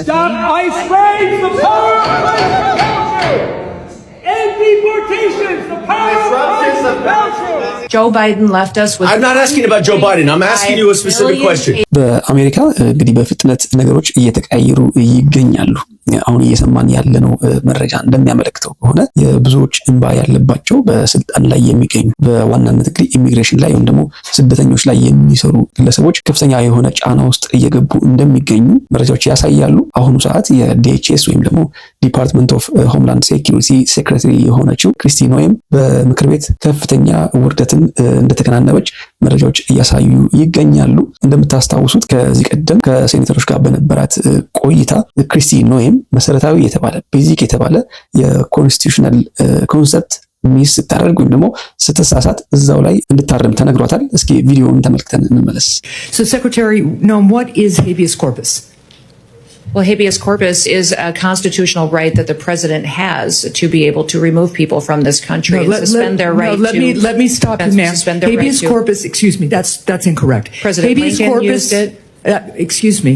Stop ICE raids, the power of culture! End deportations, the power of culture! Joe Biden left us with... I'm not asking about Joe Biden. I'm asking you a specific question. በአሜሪካ እንግዲህ በፍጥነት ነገሮች እየተቀያየሩ ይገኛሉ። አሁን እየሰማን ያለነው መረጃ እንደሚያመለክተው ከሆነ የብዙዎች እንባ ያለባቸው በስልጣን ላይ የሚገኙ በዋናነት እንግዲህ ኢሚግሬሽን ላይ ወይም ደግሞ ስደተኞች ላይ የሚሰሩ ግለሰቦች ከፍተኛ የሆነ ጫና ውስጥ እየገቡ እንደሚገኙ መረጃዎች ያሳያሉ። አሁኑ ሰዓት የዲኤችኤስ ወይም ደግሞ ዲፓርትመንት ኦፍ ሆምላንድ ሴኩሪቲ ሴክሬታሪ የሆነችው ክሪስቲ ኖኤም በምክር ቤት ከፍተኛ ውርደትን እንደተከናነበች መረጃዎች እያሳዩ ይገኛሉ። እንደምታስታውሱት ከዚህ ቀደም ከሴኔተሮች ጋር በነበራት ቆይታ ክሪስቲ ኖኤም መሰረታዊ የተባለ ቤዚክ የተባለ የኮንስቲቱሽናል ኮንሰፕት ሚስ ስታደርግ ወይም ደግሞ ስትሳሳት እዛው ላይ እንድታረም ተነግሯታል። እስኪ ቪዲዮውን ተመልክተን እንመለስ። So Secretary Noem, what is habeas corpus? Well, habeas corpus is a constitutional right that the president has to be able to remove people from this country and suspend their right to... Let me stop you, ma'am. Habeas corpus, excuse me, that's incorrect. President Lincoln used it. Excuse me.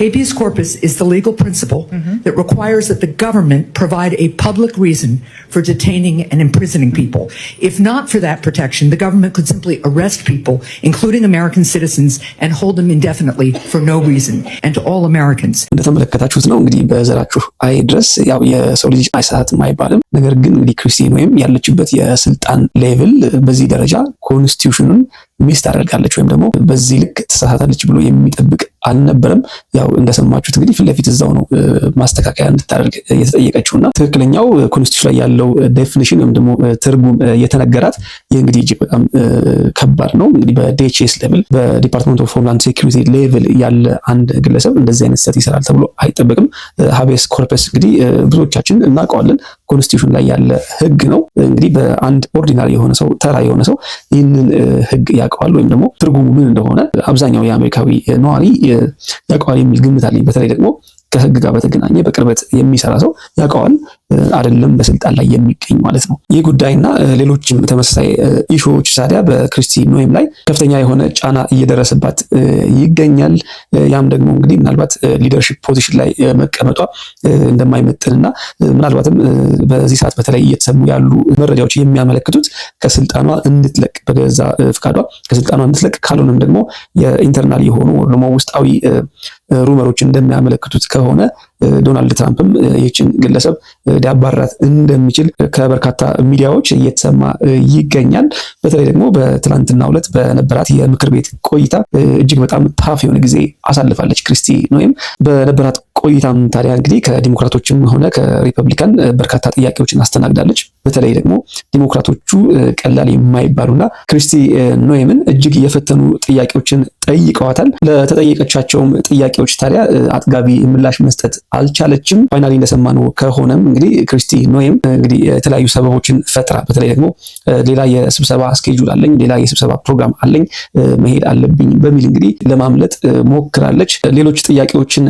Habeas corpus is the legal principle that requires that the government provide a public reason for detaining and imprisoning people. If not for that protection, the government could simply arrest people, including American citizens, and hold them indefinitely for no reason. And to all Americans. እንደተመለከታችሁት ነው እንግዲህ በዘራችሁ አይ ድረስ ያው የሰው ልጅ አይሳሳትም አይባልም። ነገር ግን እንግዲህ ክሪስቲ ኖኤም ያለችበት የስልጣን ሌቭል በዚህ ደረጃ ኮንስቲቱሽኑን ሚስ ታደርጋለች ወይም ደግሞ በዚህ ልክ ተሳሳታለች ብሎ የሚጠብቅ አልነበረም። ያው እንደሰማችሁት እንግዲህ ፊት ለፊት እዛው ነው ማስተካከያ እንድታደርግ የተጠየቀችውና ትክክለኛው ኮንስቲቱሽን ላይ ያለው ዴፊኒሽን ወይም ደግሞ ትርጉም የተነገራት ይህ እንግዲህ እጅግ በጣም ከባድ ነው። እንግዲህ በዲኤችኤስ ሌቭል በዲፓርትመንት ኦፍ ሆምላንድ ሴኩሪቲ ሌቭል ያለ አንድ ግለሰብ እንደዚህ አይነት ስህተት ይሰራል ተብሎ አይጠበቅም። ሃቤስ ኮርፐስ እንግዲህ ብዙዎቻችን እናውቀዋለን። ኮንስቲቱሽን ላይ ያለ ህግ ነው። እንግዲህ በአንድ ኦርዲናሪ የሆነ ሰው ተራ የሆነ ሰው ይህንን ህግ ያውቀዋል ወይም ደግሞ ትርጉሙ ምን እንደሆነ አብዛኛው የአሜሪካዊ ነዋሪ ያውቀዋል የሚል ግምት አለኝ። በተለይ ደግሞ ከህግ ጋር በተገናኘ በቅርበት የሚሰራ ሰው ያውቀዋል፣ አይደለም በስልጣን ላይ የሚገኝ ማለት ነው። ይህ ጉዳይና ሌሎችም ተመሳሳይ ኢሹዎች ታዲያ በክሪስቲ ኖኤም ላይ ከፍተኛ የሆነ ጫና እየደረሰባት ይገኛል። ያም ደግሞ እንግዲህ ምናልባት ሊደርሺፕ ፖዚሽን ላይ መቀመጧ እንደማይመጥንና ምናልባትም በዚህ ሰዓት በተለይ እየተሰሙ ያሉ መረጃዎች የሚያመለክቱት ከስልጣኗ እንድትለቅ በገዛ ፍቃዷ ከስልጣኗ እንድትለቅ ካልሆነም ደግሞ የኢንተርናል የሆኑ ደግሞ ውስጣዊ ሩመሮች እንደሚያመለክቱት ከሆነ ዶናልድ ትራምፕም ይህችን ግለሰብ ሊያባራት እንደሚችል ከበርካታ ሚዲያዎች እየተሰማ ይገኛል። በተለይ ደግሞ በትናንትናው ዕለት በነበራት የምክር ቤት ቆይታ እጅግ በጣም ታፍ የሆነ ጊዜ አሳልፋለች ክሪስቲ ኖኤም። በነበራት ቆይታም ታዲያ እንግዲህ ከዲሞክራቶችም ሆነ ከሪፐብሊካን በርካታ ጥያቄዎችን አስተናግዳለች። በተለይ ደግሞ ዲሞክራቶቹ ቀላል የማይባሉና ክሪስቲ ኖኤምን እጅግ የፈተኑ ጥያቄዎችን ጠይቀዋታል። ለተጠየቀቻቸውም ጥያቄዎች ታዲያ አጥጋቢ ምላሽ መስጠት አልቻለችም። ፋይናሊ እንደሰማነው ከሆነም እንግዲህ ክሪስቲ ኖኤም እንግዲህ የተለያዩ ሰበቦችን ፈጥራ በተለይ ደግሞ ሌላ የስብሰባ ስኬጁል አለኝ፣ ሌላ የስብሰባ ፕሮግራም አለኝ፣ መሄድ አለብኝ በሚል እንግዲህ ለማምለጥ ሞክራለች። ሌሎች ጥያቄዎችን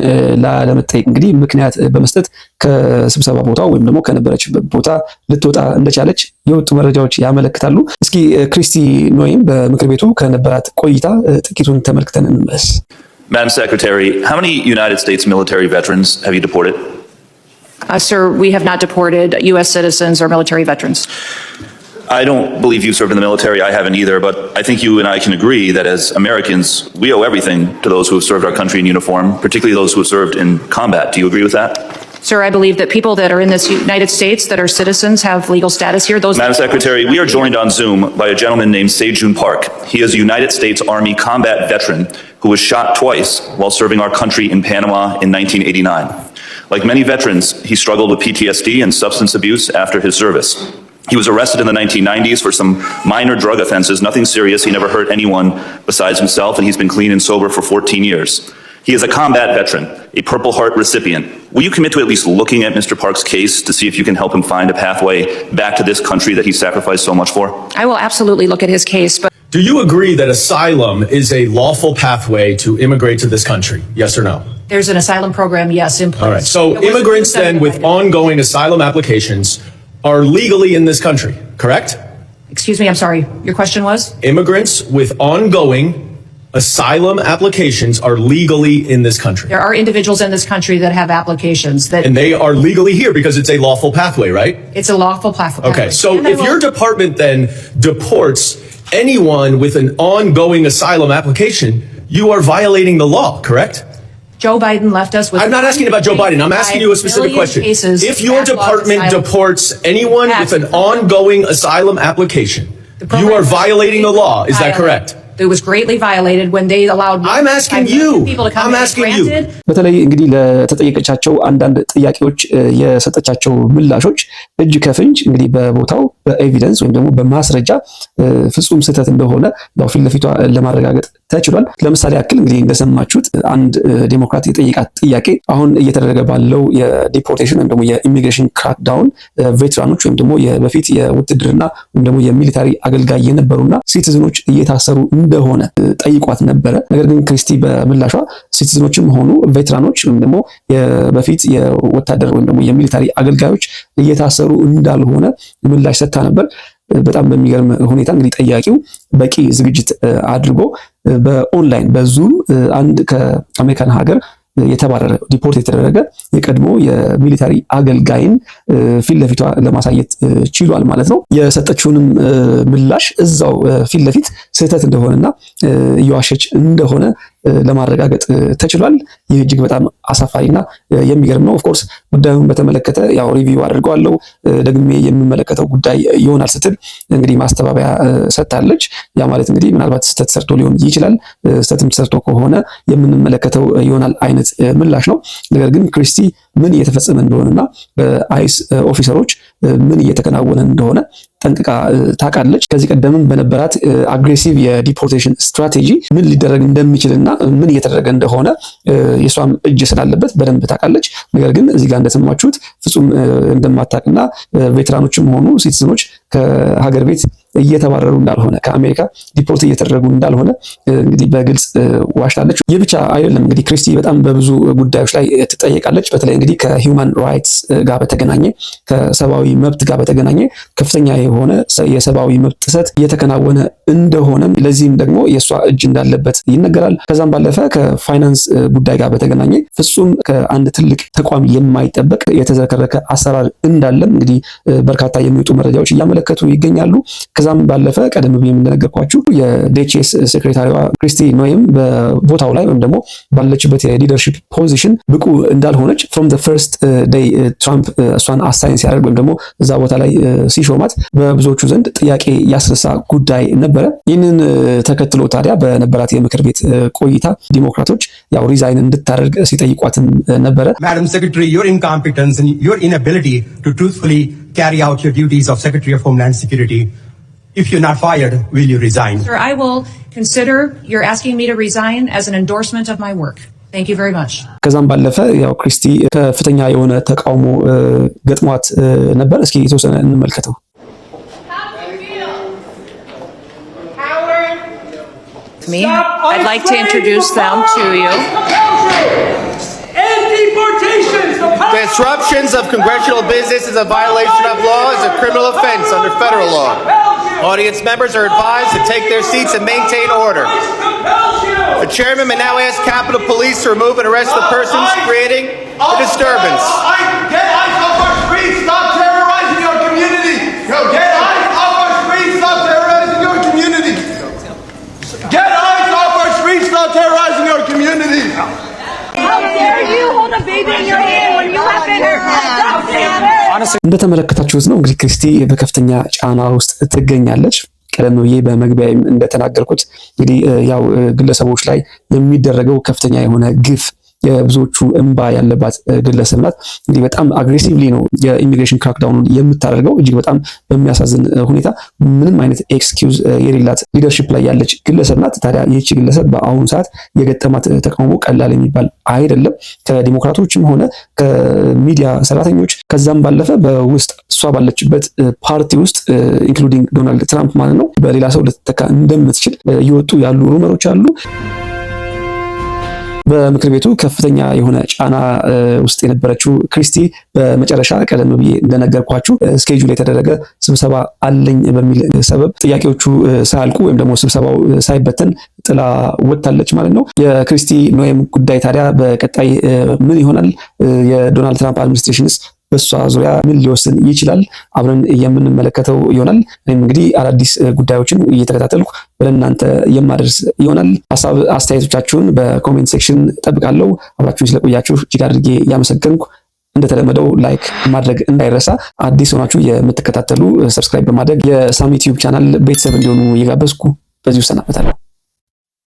ላለመጠየቅ እንግዲህ ምክንያት በመስጠት ከስብሰባ ቦታው ወይም ደግሞ ከነበረችበት ቦታ ልትወጣ እንደቻለች የወጡ መረጃዎች ያመለክታሉ። እስኪ ክሪስቲ ኖኤም በምክር ቤቱ ከነበራት ቆይታ ጥቂቱን ተመልክተን እንመለስ። Madam Secretary, how many United States military veterans have you deported? Sir, we have not deported U.S. citizens or military veterans. I don't believe you served in the military. I haven't either, but I think you and I can agree that as Americans, we owe everything to those who have served our country in uniform, particularly those who have served in combat. Do you agree with that? Sir, I believe that people that are in this United States that are citizens have legal status here. Madam Secretary, we are joined on Zoom by a gentleman named Se-Jun Park. He is a United States Army combat veteran who was shot twice while serving our country in Panama in 1989. Like many veterans, he struggled with PTSD and substance abuse after his service. He was arrested in the 1990s for some minor drug offenses, nothing serious. He never hurt anyone besides himself, and he's been clean and sober for 14 years. He is a combat veteran, a Purple Heart recipient. Will you commit to at least looking at Mr. Park's case to see if you can help him find a pathway back to this country that he sacrificed so much for? I will absolutely look at his case, but... Do you agree that asylum is a lawful pathway to immigrate to this country? Yes or no? There's an asylum program, yes, in place. All right. So immigrants then with ongoing asylum applications are legally in this country, correct? Excuse me, I'm sorry. Your question was? Immigrants with ongoing asylum applications are legally in this country. There are individuals in this country that have applications that. And they are legally here because it's a lawful pathway, right? It's a lawful pathway. Okay, so if your department then deports anyone with an ongoing asylum application, you are violating the law, correct? Joe Biden left us with. I'm not asking about Joe Biden. I'm asking you a specific question. If your department deports anyone with an ongoing asylum application, you are violating the law. Is that correct? It was greatly violated when they allowed. I'm asking you. I'm asking you. በተለይ እንግዲህ ለተጠየቀቻቸው አንዳንድ ጥያቄዎች የሰጠቻቸው ምላሾች እጅ ከፍንጅ እንግዲህ በቦታው በኤቪደንስ ወይም ደግሞ በማስረጃ ፍጹም ስህተት እንደሆነ ያው ፊት ለፊቷ ለማረጋገጥ ተችሏል። ለምሳሌ ያክል እንግዲህ እንደሰማችሁት አንድ ዴሞክራት የጠየቃት ጥያቄ አሁን እየተደረገ ባለው የዲፖርቴሽን ወይም ደግሞ የኢሚግሬሽን ክራክዳውን ቬትራኖች ወይም ደግሞ በፊት የውትድርና ወይም ደግሞ የሚሊታሪ አገልጋይ የነበሩና ሲቲዝኖች እየታሰሩ እንደሆነ ጠይቋት ነበረ። ነገር ግን ክሪስቲ በምላሿ ሲቲዝኖችም ሆኑ ቬትራኖች ወይም ደግሞ በፊት የወታደር ወይም ደግሞ የሚሊታሪ አገልጋዮች እየታሰሩ እንዳልሆነ ምላሽ ሰጥታ ነበር። በጣም በሚገርም ሁኔታ እንግዲህ ጠያቂው በቂ ዝግጅት አድርጎ በኦንላይን በዙም አንድ ከአሜሪካን ሀገር የተባረረ ዲፖርት የተደረገ የቀድሞ የሚሊታሪ አገልጋይን ፊት ለፊቷ ለማሳየት ችሏል ማለት ነው። የሰጠችውንም ምላሽ እዛው ፊት ለፊት ስህተት እንደሆነና እየዋሸች እንደሆነ ለማረጋገጥ ተችሏል። ይህ እጅግ በጣም አሳፋሪና የሚገርም ነው። ኦፍኮርስ ጉዳዩን በተመለከተ ያው ሪቪው አድርገዋለሁ ደግሜ የምመለከተው ጉዳይ ይሆናል ስትል እንግዲህ ማስተባበያ ሰጥታለች። ያ ማለት እንግዲህ ምናልባት ስህተት ሰርቶ ሊሆን ይችላል። ስህተትም ሰርቶ ከሆነ የምንመለከተው ይሆናል አይነት ምላሽ ነው። ነገር ግን ክሪስቲ ምን እየተፈጸመ እንደሆነና በአይስ ኦፊሰሮች ምን እየተከናወነ እንደሆነ ጠንቅቃ ታውቃለች። ከዚህ ቀደምም በነበራት አግሬሲቭ የዲፖርቴሽን ስትራቴጂ ምን ሊደረግ እንደሚችልና ምን እየተደረገ እንደሆነ የሷም እጅ ስላለበት በደንብ ታውቃለች። ነገር ግን እዚህ ጋር እንደሰማችሁት ፍጹም እንደማታውቅና ቬትራኖችም ሆኑ ሲቲዝኖች ከሀገር ቤት እየተባረሩ እንዳልሆነ ከአሜሪካ ዲፖርት እየተደረጉ እንዳልሆነ እንግዲህ በግልጽ ዋሽታለች። ይህ ብቻ አይደለም እንግዲህ ክሪስቲ በጣም በብዙ ጉዳዮች ላይ ትጠየቃለች። በተለይ እንግዲህ ከሂውማን ራይትስ ጋር በተገናኘ ከሰብአዊ መብት ጋር በተገናኘ ከፍተኛ የሆነ የሰብአዊ መብት ጥሰት እየተከናወነ እንደሆነ ለዚህም ደግሞ የእሷ እጅ እንዳለበት ይነገራል። ከዛም ባለፈ ከፋይናንስ ጉዳይ ጋር በተገናኘ ፍጹም ከአንድ ትልቅ ተቋም የማይጠበቅ የተዘረከረከ አሰራር እንዳለም እንግዲህ በርካታ የሚወጡ መረጃዎች እያመለከቱ ይገኛሉ። ከዛም ባለፈ ቀደም ብዬ እንደነገርኳችሁ የዲኤችኤስ ሴክሬታሪዋ ክሪስቲ ኖኤም በቦታው ላይ ወይም ደግሞ ባለችበት የሊደርሺፕ ፖዚሽን ብቁ እንዳልሆነች ፍሮም ዘ ፈርስት ዴይ ትራምፕ እሷን አሳይን ሲያደርግ ወይም ደግሞ እዛ ቦታ ላይ ሲሾማት በብዙዎቹ ዘንድ ጥያቄ ያስነሳ ጉዳይ ነበረ። ይህንን ተከትሎ ታዲያ በነበራት የምክር ቤት ቆይታ ዲሞክራቶች ያው ሪዛይን እንድታደርግ ሲጠይቋትም ነበረ። Madam Secretary, your incompetence and your inability to truthfully carry out your duties of Secretary of Homeland Security. If you're not fired, will you resign? Sir, I will consider you're asking me to resign as an endorsement of my work. Thank you very much. ከዛም ባለፈ ያው ክሪስቲ ከፍተኛ የሆነ ተቃውሞ ገጥሟት ነበር። እስኪ የተወሰነ እንመልከተው። Me, I'd like to introduce them to you. Disruptions of congressional business is a violation of law, is a criminal offense under federal law. Audience members are advised to take their seats and maintain order. The chairman may now ask Capitol Police to remove and arrest the persons creating a disturbance. Get ICE off our streets! Stop terrorizing your community! Get ICE off our streets! Stop terrorizing your community! Get ICE off our streets! Stop terrorizing your community! How dare you hold a baby in your hand when you have been her? Stop it! እንደተመለከታችሁት ነው እንግዲህ ክሪስቲ በከፍተኛ ጫና ውስጥ ትገኛለች። ቀደም ብዬ በመግቢያም እንደተናገርኩት እንግዲህ ያው ግለሰቦች ላይ የሚደረገው ከፍተኛ የሆነ ግፍ የብዙዎቹ እንባ ያለባት ግለሰብ ናት። እንግዲህ በጣም አግሬሲቭሊ ነው የኢሚግሬሽን ክራክዳውኑን የምታደርገው። እጅግ በጣም በሚያሳዝን ሁኔታ ምንም አይነት ኤክስኪውዝ የሌላት ሊደርሺፕ ላይ ያለች ግለሰብ ናት። ታዲያ ይህቺ ግለሰብ በአሁኑ ሰዓት የገጠማት ተቃውሞ ቀላል የሚባል አይደለም። ከዲሞክራቶችም ሆነ ከሚዲያ ሰራተኞች ከዛም ባለፈ በውስጥ እሷ ባለችበት ፓርቲ ውስጥ ኢንክሉዲንግ ዶናልድ ትራምፕ ማለት ነው በሌላ ሰው ልትተካ እንደምትችል እየወጡ ያሉ ሩመሮች አሉ። በምክር ቤቱ ከፍተኛ የሆነ ጫና ውስጥ የነበረችው ክሪስቲ በመጨረሻ ቀደም ብዬ እንደነገርኳችሁ ስኬጁል የተደረገ ስብሰባ አለኝ በሚል ሰበብ ጥያቄዎቹ ሳያልቁ ወይም ደግሞ ስብሰባው ሳይበተን ጥላ ወጥታለች ማለት ነው። የክሪስቲ ኖኤም ጉዳይ ታዲያ በቀጣይ ምን ይሆናል? የዶናልድ ትራምፕ አድሚኒስትሬሽንስ በሷ ዙሪያ ምን ሊወስን ይችላል? አብረን የምንመለከተው ይሆናል። እኔም እንግዲህ አዳዲስ ጉዳዮችን እየተከታተልኩ ወደ እናንተ የማደርስ ይሆናል። ሀሳብ አስተያየቶቻችሁን በኮሜንት ሴክሽን ጠብቃለሁ። አብራችሁን ስለቆያችሁ እጅግ አድርጌ ያመሰገንኩ። እንደተለመደው ላይክ ማድረግ እንዳይረሳ። አዲስ ሆናችሁ የምትከታተሉ ሰብስክራይብ በማድረግ የሳሚ ዩቲዩብ ቻናል ቤተሰብ እንዲሆኑ እየጋበዝኩ በዚሁ ሰናበታለሁ።